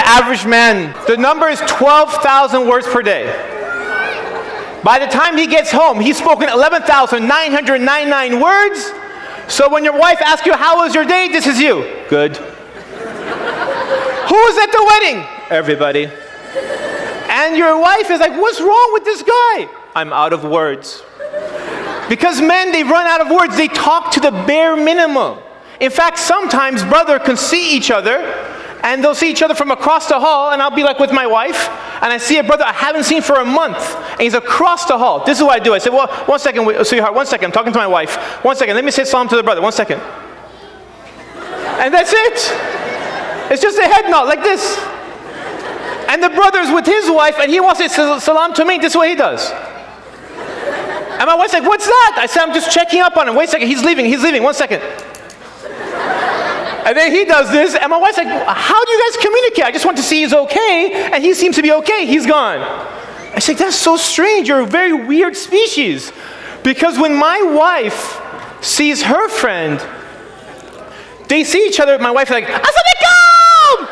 average man? The number is 12,000 words per day. By the time he gets home, he's spoken 11,999 words. So when your wife asks you, how was your day? This is you. Good. Who was at the wedding? Everybody. And your wife is like, what's wrong with this guy? I'm out of words. Because men, they run out of words. They talk to the bare minimum. In fact, sometimes brother can see each other, and they'll see each other from across the hall, and I'll be like with my wife, and I see a brother I haven't seen for a month, and he's across the hall. This is what I do. I say, well, 1 second, sweetheart, 1 second. I'm talking to my wife. 1 second. Let me say salam to the brother. 1 second. And that's it. It's just a head nod like this. And the brother's with his wife, and he wants to say salam to me. This is what he does. And my wife's like, what's that? I said, I'm just checking up on him. Wait a second, he's leaving. 1 second. And then he does this, and my wife's like, how do you guys communicate? I just want to see he's okay, and he seems to be okay. He's gone. I said, that's so strange. You're a very weird species. Because when my wife sees her friend, they see each other. My wife's like, Assalamualaikum!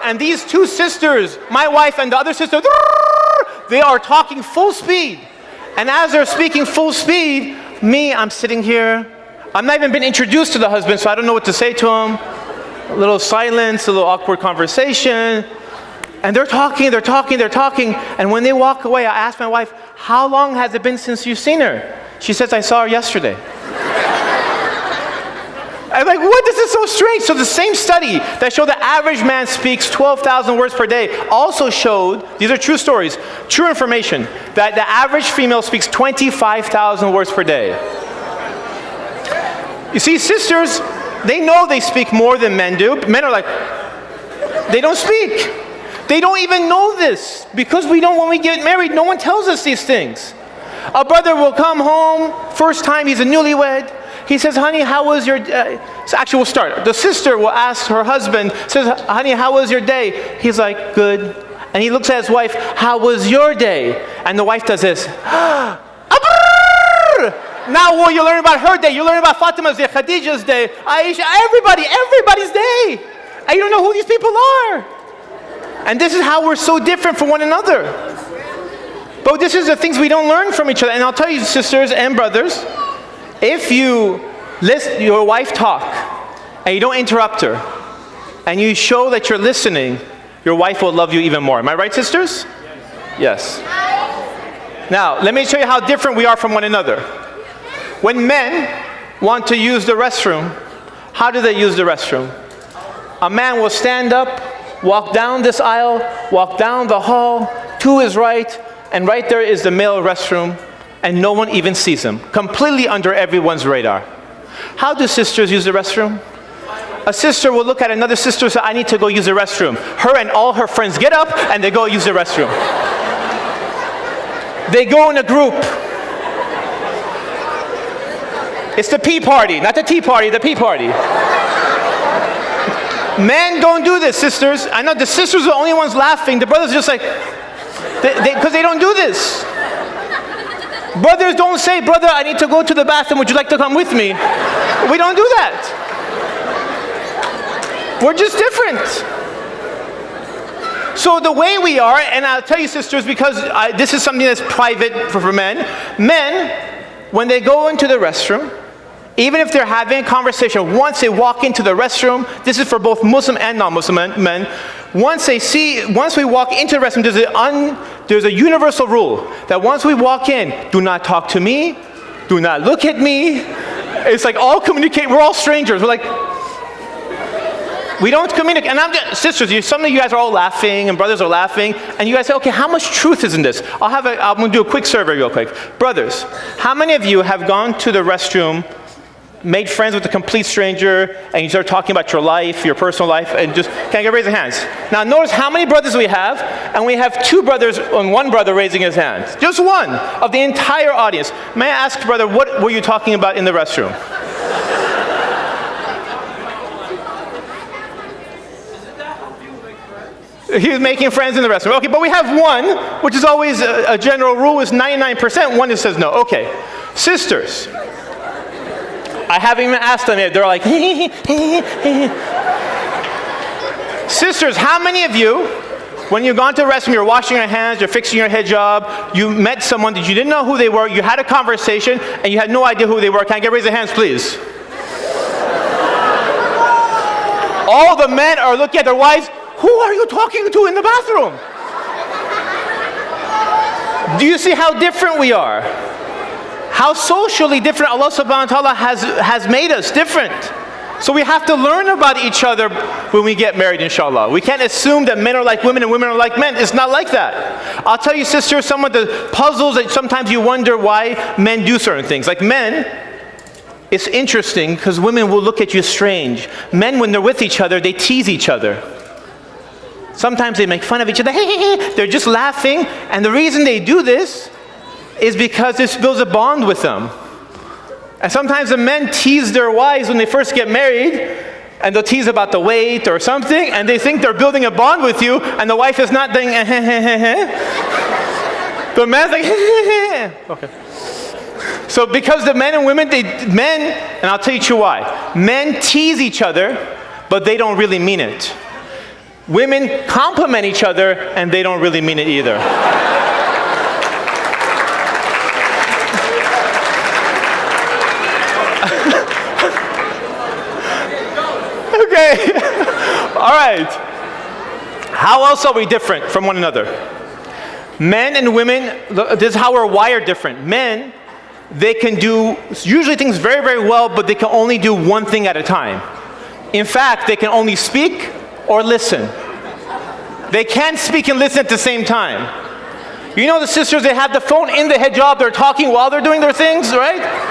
And these two sisters, my wife and the other sister, they are talking full speed. And as they're speaking full speed, I'm sitting here. I'm not even been introduced to the husband, so I don't know what to say to him. A little silence, a little awkward conversation. And they're talking. And when they walk away, I ask my wife, how long has it been since you've seen her? She says, I saw her yesterday. I'm like, what? This is so strange. So the same study that showed the average man speaks 12,000 words per day also showed, these are true stories, true information, that the average female speaks 25,000 words per day. You see, sisters, they know they speak more than men do. Men are like, they don't speak. They don't even know this. Because when we get married, no one tells us these things. A brother will come home, first time, he's a newlywed. He says, honey, how was your day? So actually, we'll start. The sister will ask her husband, says, honey, how was your day? He's like, good. And he looks at his wife, how was your day? And the wife does this. Now what you learn about her day, you learn about Fatima's day, Khadija's day, Aisha, everybody's day. And you don't know who these people are. And this is how we're so different from one another. But this is the things we don't learn from each other. And I'll tell you, sisters and brothers, if you listen your wife talk and you don't interrupt her and you show that you're listening, your wife will love you even more. Am I right, sisters? Yes. Now, let me show you how different we are from one another. When men want to use the restroom, how do they use the restroom? A man will stand up, walk down this aisle, walk down the hall to his right, and right there is the male restroom, and no one even sees him. Completely under everyone's radar. How do sisters use the restroom? A sister will look at another sister and say, I need to go use the restroom. Her and all her friends get up and they go use the restroom. They go in a group. It's the pee party, not the tea party, the pee party. Men don't do this, sisters. I know the sisters are the only ones laughing. The brothers are just like, because they don't do this. Brothers don't say, brother, I need to go to the bathroom. Would you like to come with me? We don't do that. We're just different. So the way we are, and I'll tell you, sisters, because this is something that's private for men. Men, when they go into the restroom, even if they're having a conversation, once they walk into the restroom, this is for both Muslim and non-Muslim men, once we walk into the restroom, there's a universal rule that once we walk in, do not talk to me, do not look at me. It's like all communicate, we're all strangers. We're like, we don't communicate. And sisters, some of you guys are all laughing and brothers are laughing, and you guys say, okay, how much truth is in this? I'm going to do a quick survey real quick. Brothers, how many of you have gone to the restroom, made friends with a complete stranger, and you start talking about your life, your personal life, and just, can I raise your hands? Now notice how many brothers we have, and we have 2 brothers and 1 brother raising his hand. Just 1 of the entire audience. May I ask, brother, what were you talking about in the restroom? He was making friends in the restroom. Okay, but we have 1, which is always a general rule, is 99%, 1 that says no. Okay, sisters. I haven't even asked them yet. They're like, Sisters, how many of you, when you've gone to the restroom, you're washing your hands, you're fixing your hijab, you met someone that you didn't know who they were, you had a conversation, and you had no idea who they were? Can I get raise of hands, please? All the men are looking at their wives. Who are you talking to in the bathroom? Do you see how different we are? How socially different Allah subhanahu wa ta'ala has made us different. So we have to learn about each other when we get married, inshallah. We can't assume that men are like women and women are like men. It's not like that. I'll tell you, sisters, some of the puzzles that sometimes you wonder why men do certain things. Like men, it's interesting because women will look at you strange. Men, when they're with each other, they tease each other. Sometimes they make fun of each other. They're just laughing. And the reason they do this is because this builds a bond with them. And sometimes the men tease their wives when they first get married, and they'll tease about the weight or something, and they think they're building a bond with you, and the wife is not doing the man's like okay. So because the men and women, and I'll tell you why. Men tease each other, but they don't really mean it. Women compliment each other, and they don't really mean it either. Okay. All right. How else are we different from one another? Men and women, this is how we're wired different. Men, they can do usually things very, very well, but they can only do one thing at a time. In fact, they can only speak or listen. They can't speak and listen at the same time. You know the sisters, they have the phone in the hijab, they're talking while they're doing their things, right?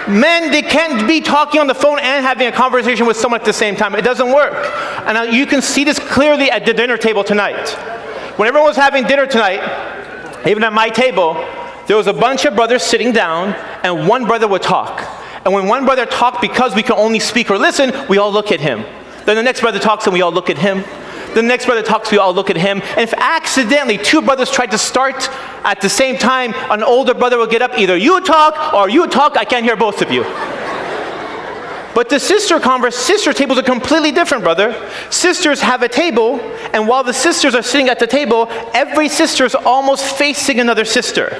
Men, they can't be talking on the phone and having a conversation with someone at the same time. It doesn't work. And you can see this clearly at the dinner table tonight. When everyone was having dinner tonight, even at my table, there was a bunch of brothers sitting down, and one brother would talk. And when one brother talked, because we can only speak or listen, we all look at him. Then the next brother talks, and we all look at him. The next brother talks, we all look at him. And if accidentally two brothers tried to start at the same time, an older brother will get up, either you talk or you talk, I can't hear both of you. But the sister tables are completely different, brother. Sisters have a table, and while the sisters are sitting at the table, every sister is almost facing another sister.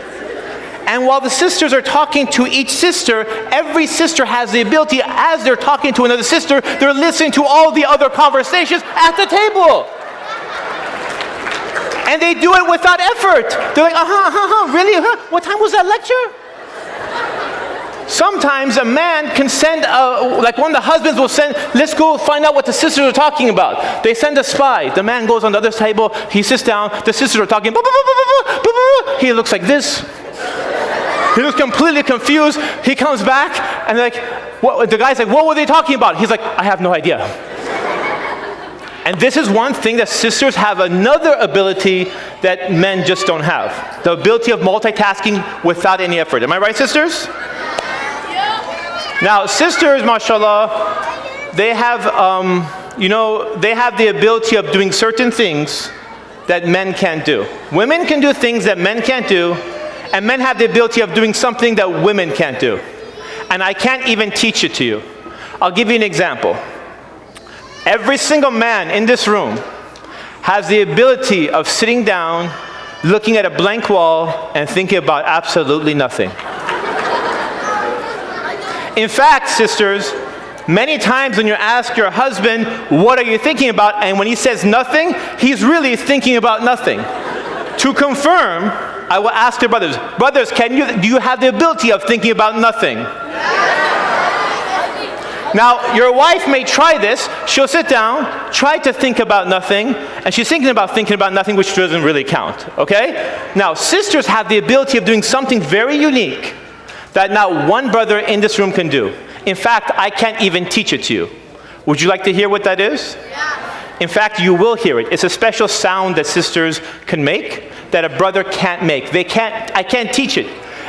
And while the sisters are talking to each sister, every sister has the ability, as they're talking to another sister, they're listening to all the other conversations at the table. And they do it without effort. They're like, really? What time was that lecture? Sometimes a man can send, like one of the husbands will send, let's go find out what the sisters are talking about. They send a spy. The man goes on the other table, he sits down, the sisters are talking, he looks like this. He was completely confused. He comes back, and the guy's like, what were they talking about? He's like, I have no idea. And this is one thing that sisters have another ability that men just don't have. The ability of multitasking without any effort. Am I right, sisters? Now, sisters, mashallah, they have, they have the ability of doing certain things that men can't do. Women can do things that men can't do, and men have the ability of doing something that women can't do. And I can't even teach it to you. I'll give you an example. Every single man in this room has the ability of sitting down, looking at a blank wall, and thinking about absolutely nothing. In fact, sisters, many times when you ask your husband, what are you thinking about? And when he says nothing, he's really thinking about nothing. To confirm, I will ask your brothers, do you have the ability of thinking about nothing? Now, your wife may try this. She'll sit down, try to think about nothing, and she's thinking about nothing, which doesn't really count, okay? Now, sisters have the ability of doing something very unique that not one brother in this room can do. In fact, I can't even teach it to you. Would you like to hear what that is? Yeah. In fact, you will hear it. It's a special sound that sisters can make that a brother can't make. I can't teach it.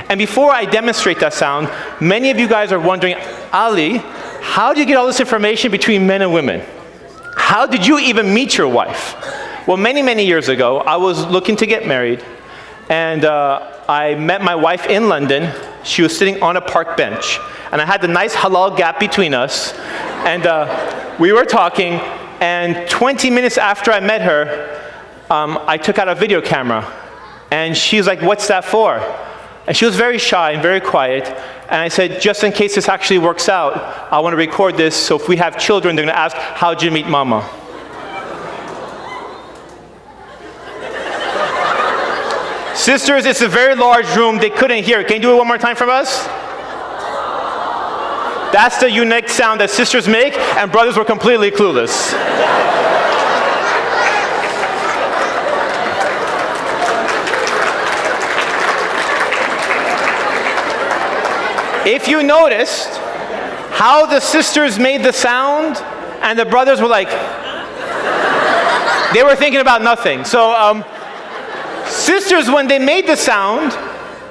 And before I demonstrate that sound, many of you guys are wondering, Ali, how do you get all this information between men and women? How did you even meet your wife? Well, many, many years ago, I was looking to get married, and I met my wife in London. She was sitting on a park bench, and I had the nice halal gap between us, and we were talking, And 20 minutes after I met her, I took out a video camera. And she's like, what's that for? And she was very shy and very quiet. And I said, just in case this actually works out, I want to record this, so if we have children, they're going to ask, how'd you meet mama? Sisters, it's a very large room. They couldn't hear it. Can you do it one more time for us? That's the unique sound that sisters make, and brothers were completely clueless. If you noticed how the sisters made the sound, and the brothers were like, they were thinking about nothing. So sisters, when they made the sound,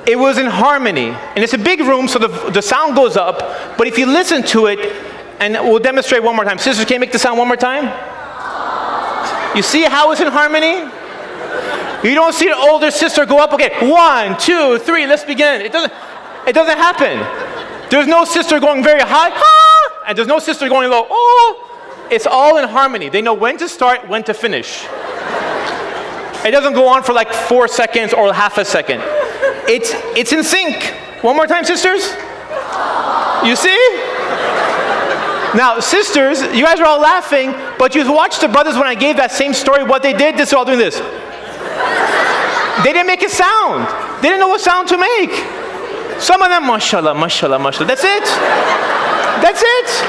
it was in harmony. And it's a big room, so the sound goes up. But if you listen to it, and we'll demonstrate one more time. Sisters, can you make the sound one more time? You see how it's in harmony? You don't see an older sister go up, okay, 1, 2, 3, let's begin. It doesn't happen. There's no sister going very high, ha, and there's no sister going low, oh. It's all in harmony. They know when to start, when to finish. It doesn't go on for like 4 seconds or half a second. It's in sync. One more time, sisters. You see? Now, sisters, you guys are all laughing, but you watched the brothers when I gave that same story, what they did, they're all doing this. They didn't make a sound. They didn't know what sound to make. Some of them, mashallah, mashallah, mashallah. That's it. That's it.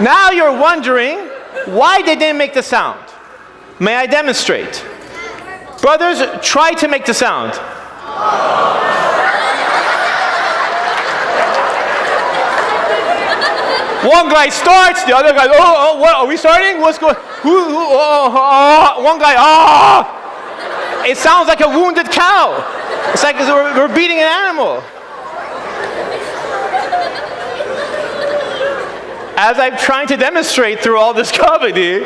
Now you're wondering why they didn't make the sound. May I demonstrate? Brothers, try to make the sound. One guy starts, the other guy, oh, what, are we starting? What's going, one guy, It sounds like a wounded cow. It's like we're beating an animal. As I'm trying to demonstrate through all this comedy,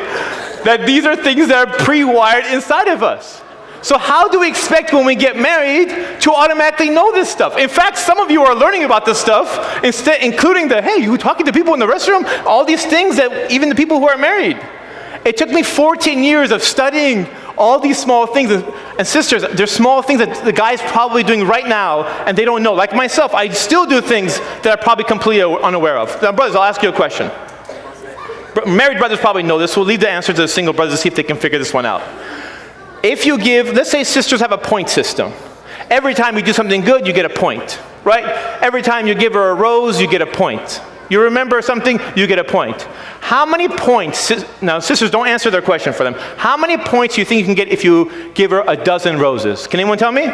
that these are things that are pre-wired inside of us. So how do we expect when we get married to automatically know this stuff? In fact, some of you are learning about this stuff, including hey, you talking to people in the restroom? All these things that even the people who are married. It took me 14 years of studying all these small things. And sisters, there's small things that the guy's probably doing right now, and they don't know. Like myself, I still do things that I'm probably completely unaware of. Now, brothers, I'll ask you a question. Married brothers probably know this. We'll leave the answer to the single brothers to see if they can figure this one out. If you give, let's say sisters have a point system. Every time you do something good, you get a point, right? Every time you give her a rose, you get a point. You remember something, you get a point. How many points, now sisters, don't answer their question for them. How many points do you think you can get if you give her a dozen roses? Can anyone tell me?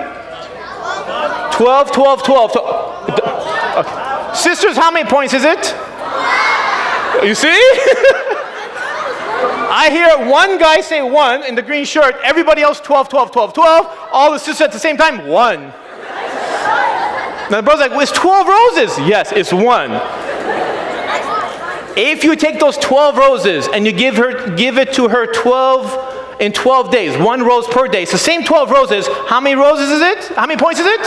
12, 12, 12. Okay. Sisters, how many points is it? You see? I hear one guy say 1 in the green shirt, everybody else 12, 12, 12, 12. All the sisters at the same time, 1. Now the brother's like, well, it's 12 roses. Yes, it's 1. If you take those 12 roses and you give it to her 12 in 12 days, 1 rose per day, it's the same 12 roses. How many roses is it? How many points is it?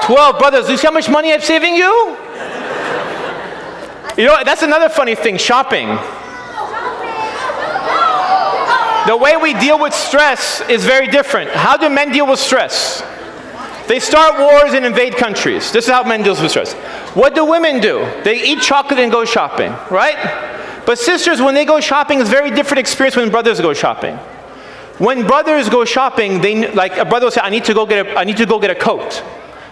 12. Brothers, do you see how much money I'm saving you? You know, that's another funny thing, shopping. The way we deal with stress is very different. How do men deal with stress? They start wars and invade countries. This is how men deal with stress. What do women do? They eat chocolate and go shopping, right? But sisters, when they go shopping, it's a very different experience when brothers go shopping. When brothers go shopping, like a brother will say, I need to go get a coat.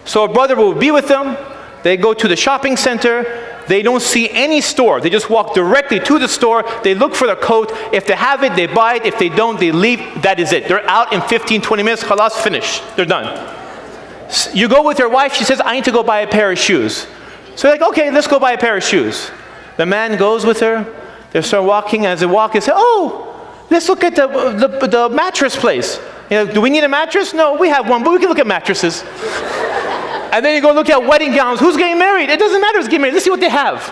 So a brother will be with them. They go to the shopping center. They don't see any store. They just walk directly to the store. They look for the coat. If they have it, they buy it. If they don't, they leave. That is it. They're out in 15, 20 minutes. Khalas, finished. They're done. You go with your wife. She says, I need to go buy a pair of shoes. So you're like, okay, let's go buy a pair of shoes. The man goes with her. They start walking. As they walk, they say, oh, let's look at the mattress place. You know, do we need a mattress? No, we have one, but we can look at mattresses. And then you go look at wedding gowns. Who's getting married? It doesn't matter who's getting married. Let's see what they have.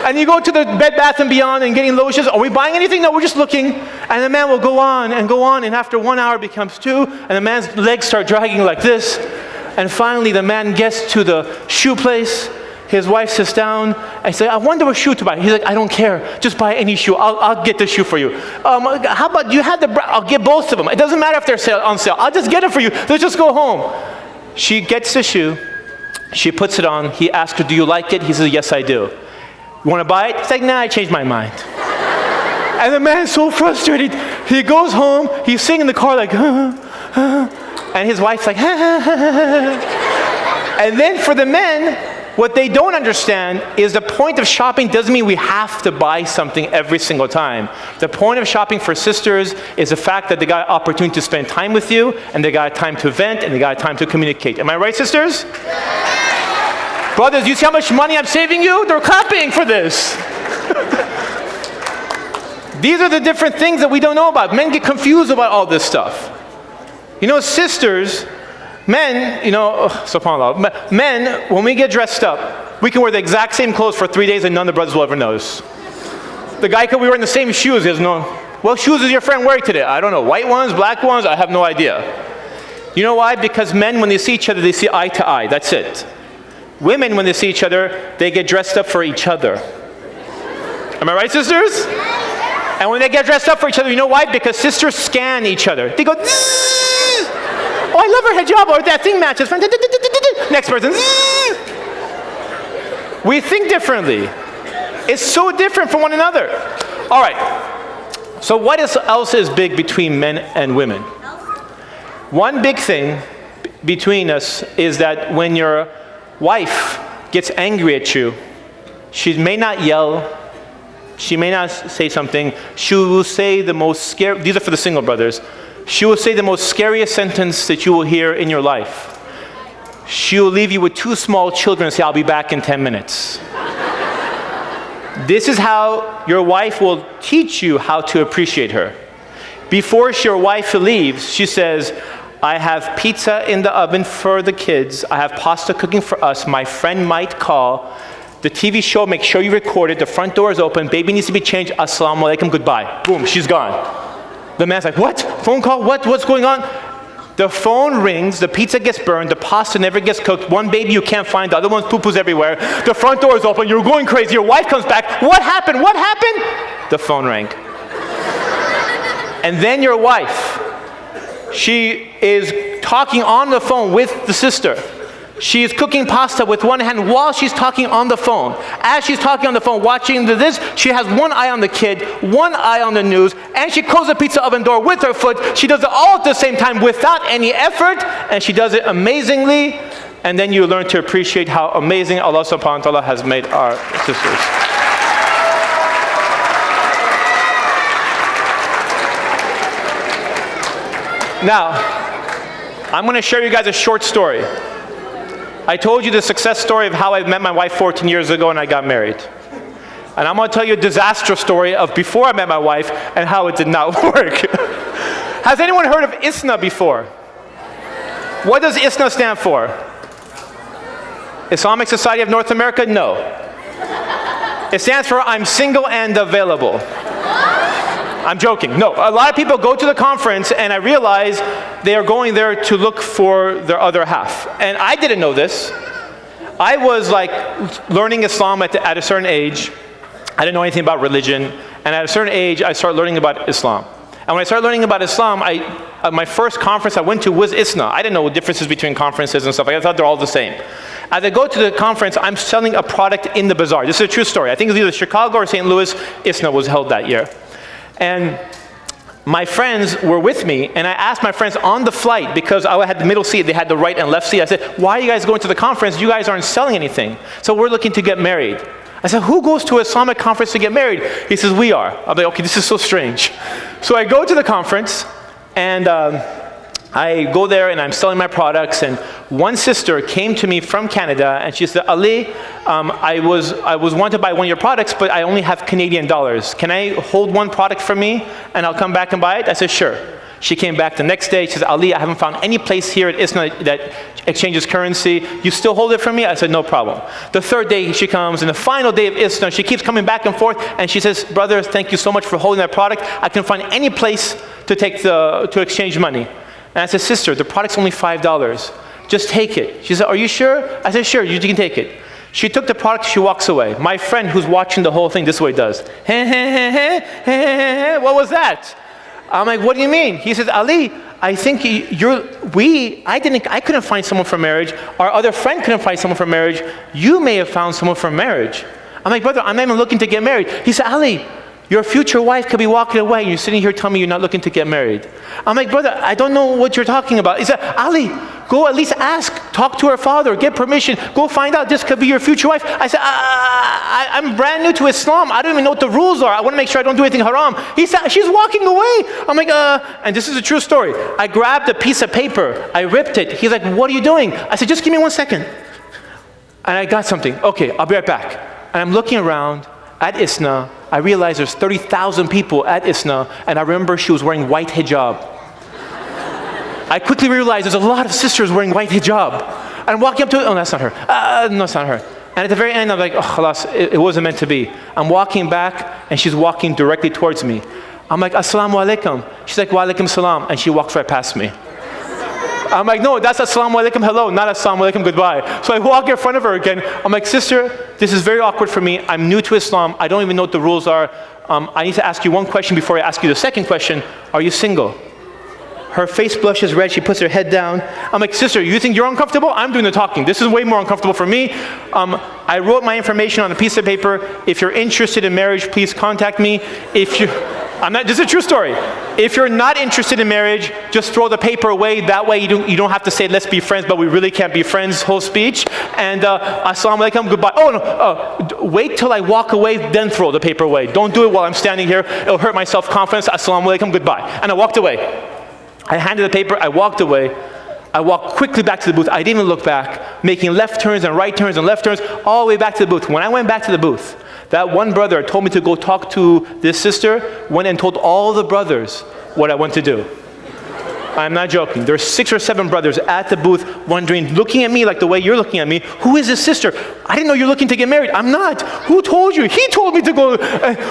And you go to the Bed Bath & Beyond and getting lotions. Are we buying anything? No, we're just looking. And the man will go on. And after 1 hour becomes 2. And the man's legs start dragging like this. And finally, the man gets to the shoe place. His wife sits down, and she's like, I wonder what shoe to buy. He's like, I don't care. Just buy any shoe. I'll get the shoe for you. How about you have I'll get both of them. It doesn't matter if they're on sale. I'll just get it for you. Let's just go home. She gets the shoe. She puts it on. He asks her, do you like it? He says, yes, I do. You want to buy it? He's like, nah, I changed my mind. And the man is so frustrated. He goes home. He's singing in the car like, and his wife's like, And then for the men, what they don't understand is the point of shopping doesn't mean we have to buy something every single time. The point of shopping for sisters is the fact that they got an opportunity to spend time with you, and they got time to vent, and they got time to communicate. Am I right, sisters? Brothers, you see how much money I'm saving you? They're clapping for this. These are the different things that we don't know about. Men get confused about all this stuff. You know, sisters, men, subhanAllah, men, when we get dressed up, we can wear the exact same clothes for 3 days and none of the brothers will ever notice. The guy could be wearing the same shoes. He has no, what shoes is your friend wearing today? I don't know. White ones, black ones? I have no idea. You know why? Because men, when they see each other, they see eye to eye. That's it. Women, when they see each other, they get dressed up for each other. Am I right, sisters? And when they get dressed up for each other, you know why? Because sisters scan each other. They go, oh, I love her hijab, or that thing matches. Next person. We think differently. It's so different from one another. All right. So what else is big between men and women? One big thing between us is that when your wife gets angry at you, she may not yell, she may not say something, she will say the most scary, these are for the single brothers, she will say the most scariest sentence that you will hear in your life. She will leave you with 2 small children and say, I'll be back in 10 minutes. This is how your wife will teach you how to appreciate her. Before your wife leaves, she says, I have pizza in the oven for the kids. I have pasta cooking for us. My friend might call. The TV show, make sure you record it. The front door is open. Baby needs to be changed. Assalamu alaikum, goodbye. Boom, she's gone. The man's like, what? Phone call? What? What's going on? The phone rings. The pizza gets burned. The pasta never gets cooked. One baby you can't find. The other one's poo-poos everywhere. The front door is open. You're going crazy. Your wife comes back. What happened? What happened? The phone rang. And then your wife, she is talking on the phone with the sister. She is cooking pasta with one hand while she's talking on the phone. As she's talking on the phone, watching this, she has one eye on the kid, one eye on the news, and she closes the pizza oven door with her foot. She does it all at the same time without any effort, and she does it amazingly. And then you learn to appreciate how amazing Allah subhanahu wa ta'ala has made our sisters. Now, I'm going to share you guys a short story. I told you the success story of how I met my wife 14 years ago and I got married. And I'm going to tell you a disaster story of before I met my wife and how it did not work. Has anyone heard of ISNA before? What does ISNA stand for? Islamic Society of North America? No. It stands for I'm single and available. I'm joking. No, a lot of people go to the conference and I realize they are going there to look for their other half. And I didn't know this. I was like learning Islam at a certain age. I didn't know anything about religion. And at a certain age, I started learning about Islam. And when I started learning about Islam, my first conference I went to was ISNA. I didn't know the differences between conferences and stuff. I thought they're all the same. As I go to the conference, I'm selling a product in the bazaar. This is a true story. I think it was either Chicago or St. Louis. ISNA was held that year. And my friends were with me, and I asked my friends on the flight, because I had the middle seat, they had the right and left seat. I said, why are you guys going to the conference? You guys aren't selling anything. So we're looking to get married. I said, who goes to an Islamic conference to get married? He says, we are. I'm like, okay, this is so strange. So I go to the conference, and I go there and I'm selling my products, and one sister came to me from Canada and she said, Ali, I was wanting to buy one of your products, but I only have Canadian dollars. Can I hold one product for me and I'll come back and buy it? I said, sure. She came back the next day. She said, Ali, I haven't found any place here at ISNA that exchanges currency. You still hold it for me? I said, no problem. The third day she comes, and the final day of ISNA, she keeps coming back and forth, and she says, brother, thank you so much for holding that product. I can find any place to exchange money. And I said, sister, the product's only $5. Just take it. She said, are you sure? I said, sure, you can take it. She took the product, she walks away. My friend who's watching the whole thing, this is what he does. What was that? I'm like, what do you mean? He says, Ali, I think I couldn't find someone for marriage. Our other friend couldn't find someone for marriage. You may have found someone for marriage. I'm like, brother, I'm not even looking to get married. He said, Ali, your future wife could be walking away and you're sitting here telling me you're not looking to get married. I'm like, brother, I don't know what you're talking about. He said, Ali, go at least ask, talk to her father, get permission, go find out this could be your future wife. I said, I'm brand new to Islam. I don't even know what the rules are. I want to make sure I don't do anything haram. He said, she's walking away. I'm like, and this is a true story. I grabbed a piece of paper. I ripped it. He's like, what are you doing? I said, just give me 1 second. And I got something. Okay, I'll be right back. And I'm looking around at ISNA. I realized there's 30,000 people at ISNA, and I remember she was wearing white hijab. I quickly realized there's a lot of sisters wearing white hijab. And I'm walking up to it, oh, that's not her. No, it's not her. And at the very end, I'm like, oh, khalas, it wasn't meant to be. I'm walking back, and she's walking directly towards me. I'm like, assalamu alaikum. She's like, wa alaikum salam, and she walks right past me. I'm like, no, that's assalamu alaikum, hello, not assalamu alaikum, goodbye. So I walk in front of her again. I'm like, sister, this is very awkward for me. I'm new to Islam. I don't even know what the rules are. I need to ask you one question before I ask you the second question. Are you single? Her face blushes red. She puts her head down. I'm like, sister, you think you're uncomfortable? I'm doing the talking. This is way more uncomfortable for me. I wrote my information on a piece of paper. If you're interested in marriage, please contact me. This is a true story. If you're not interested in marriage, just throw the paper away. That way you don't have to say, let's be friends, but we really can't be friends, whole speech. And assalamu alaikum, goodbye. Oh no, wait till I walk away, then throw the paper away. Don't do it while I'm standing here. It'll hurt my self-confidence. Assalamu alaikum, goodbye. And I walked away. I handed the paper, I walked away. I walked quickly back to the booth. I didn't even look back, making left turns and right turns and left turns, all the way back to the booth. When I went back to the booth, that one brother told me to go talk to this sister, went and told all the brothers what I went to do. I'm not joking. There's 6 or 7 brothers at the booth wondering, looking at me like the way you're looking at me, who is this sister? I didn't know you're looking to get married. I'm not. Who told you? He told me to go.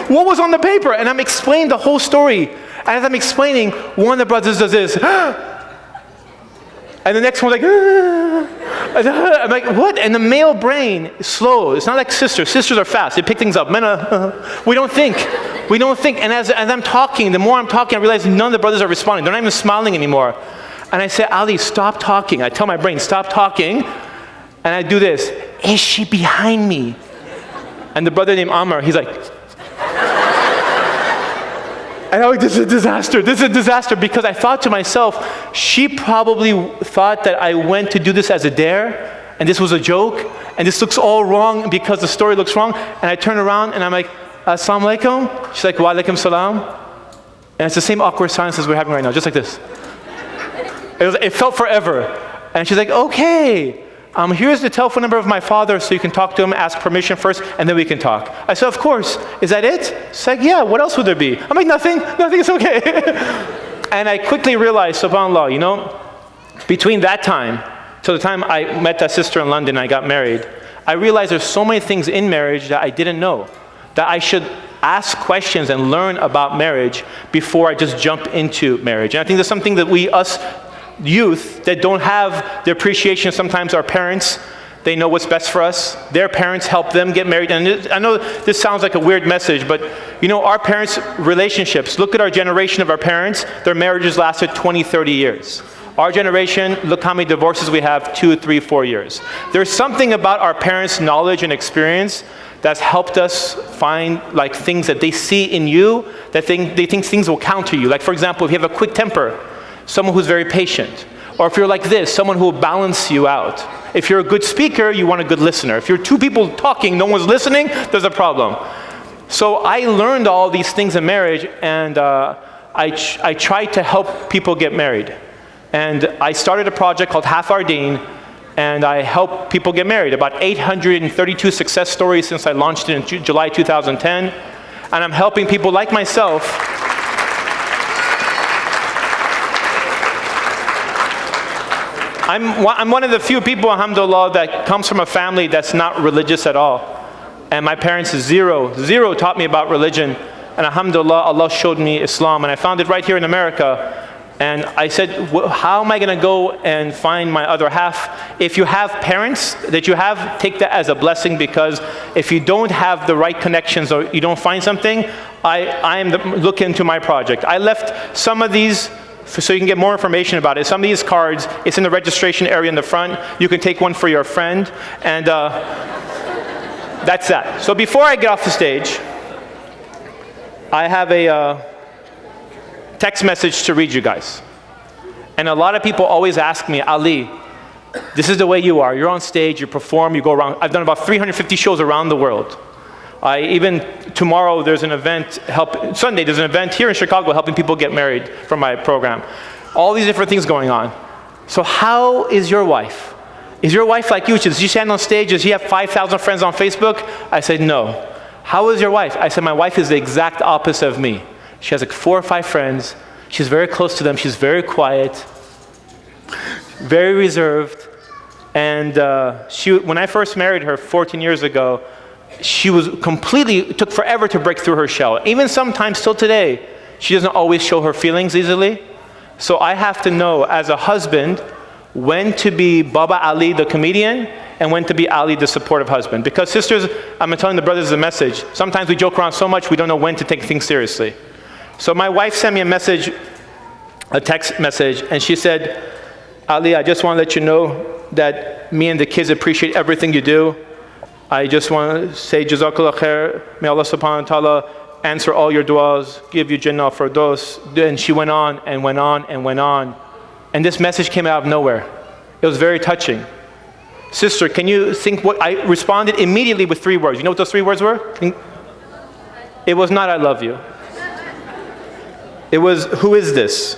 What was on the paper? And I'm explaining the whole story. And as I'm explaining, one of the brothers does this. And the next one's like, I'm like, what? And the male brain is slow. It's not like sisters. Sisters are fast. They pick things up. Men we don't think. We don't think. And as I'm talking, the more I'm talking, I realize none of the brothers are responding. They're not even smiling anymore. And I say, Ali, stop talking. I tell my brain, stop talking. And I do this. Is she behind me? And the brother named Amr, he's like, and I'm like, this is a disaster. This is a disaster, because I thought to myself, she probably thought that I went to do this as a dare, and this was a joke, and this looks all wrong because the story looks wrong. And I turn around and I'm like, assalamu alaikum. She's like, wa alaikum salam. And it's the same awkward silence as we're having right now, just like this. It felt forever. And she's like, okay. Here's the telephone number of my father so you can talk to him, ask permission first, and then we can talk. I said, of course. Is that it? She's like, yeah, what else would there be? I'm like, nothing, it's okay. And I quickly realized, subhanAllah, between that time to the time I met that sister in London and I got married, I realized there's so many things in marriage that I didn't know, that I should ask questions and learn about marriage before I just jump into marriage. And I think there's something that us youth that don't have the appreciation, sometimes our parents, they know what's best for us. Their parents help them get married. And I know this sounds like a weird message, but our parents' relationships, look at our generation of our parents, their marriages lasted 20, 30 years. Our generation, look how many divorces we have, 2, 3, 4 years. There's something about our parents' knowledge and experience that's helped us find things that they see in you, that they think things will counter you. Like, for example, if you have a quick temper, someone who's very patient. Or if you're like this, someone who will balance you out. If you're a good speaker, you want a good listener. If you're 2 people talking, no one's listening, there's a problem. So I learned all these things in marriage, and I tried to help people get married. And I started a project called Half Our Deen, and I help people get married. About 832 success stories since I launched it in July 2010. And I'm helping people like myself I'm one of the few people, alhamdulillah, that comes from a family that's not religious at all. And my parents, zero taught me about religion. And alhamdulillah, Allah showed me Islam. And I found it right here in America. And I said, how am I going to go and find my other half? If you have parents that you have, take that as a blessing, because if you don't have the right connections or you don't find something, I am looking into my project. I left some of these so you can get more information about it. Some of these cards, it's in the registration area in the front. You can take one for your friend, and that's that. So before I get off the stage, I have a text message to read you guys. And a lot of people always ask me, Ali, this is the way you are. You're on stage, you perform, you go around. I've done about 350 shows around the world. Even tomorrow there's an event, Sunday there's an event here in Chicago helping people get married from my program. All these different things going on. So how is your wife? Is your wife like you? Does she stand on stage? Does she have 5,000 friends on Facebook? I said, no. How is your wife? I said, my wife is the exact opposite of me. She has like 4 or 5 friends. She's very close to them. She's very quiet, very reserved. And when I first married her 14 years ago, she was it took forever to break through her shell. Even sometimes till today, she doesn't always show her feelings easily. So I have to know as a husband when to be Baba Ali, the comedian, and when to be Ali, the supportive husband. Because sisters, I'm telling the brothers the message, sometimes we joke around so much we don't know when to take things seriously. So my wife sent me a text message, and she said, Ali, I just want to let you know that me and the kids appreciate everything you do. I just want to say Jazakallah khair. May Allah subhanahu wa ta'ala answer all your du'as, give you Jannah Firdaus. And she went on and went on and went on. And this message came out of nowhere. It was very touching. Sister, can you think what I responded immediately with 3 words. You know what those 3 words were? It was not I love you. It was, who is this?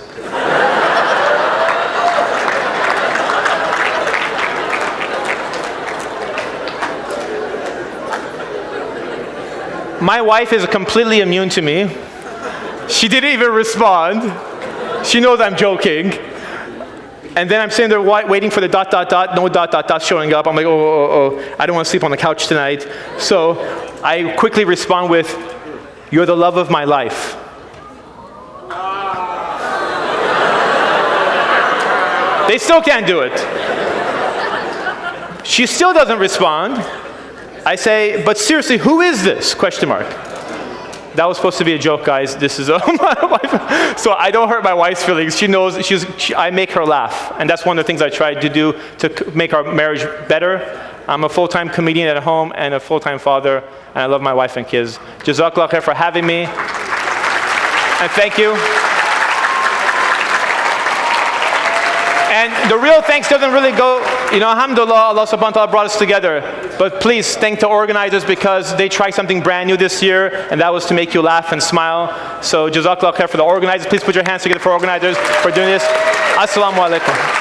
My wife is completely immune to me. She didn't even respond. She knows I'm joking. And then I'm sitting there waiting for the ... no ... showing up. I'm like, oh, I don't want to sleep on the couch tonight. So I quickly respond with, you're the love of my life. They still can't do it. She still doesn't respond. I say, but seriously, who is this? Question mark. That was supposed to be a joke, guys. This is my wife. So I don't hurt my wife's feelings. She knows, I make her laugh. And that's one of the things I tried to do to make our marriage better. I'm a full-time comedian at home and a full-time father, and I love my wife and kids. Jazakallah khair for having me. And thank you. And the real thanks doesn't really go, alhamdulillah, Allah subhanahu wa ta'ala brought us together. But please thank the organizers, because they tried something brand new this year, and that was to make you laugh and smile. So jazakallah khair for the organizers. Please put your hands together for organizers for doing this. Assalamu alaikum.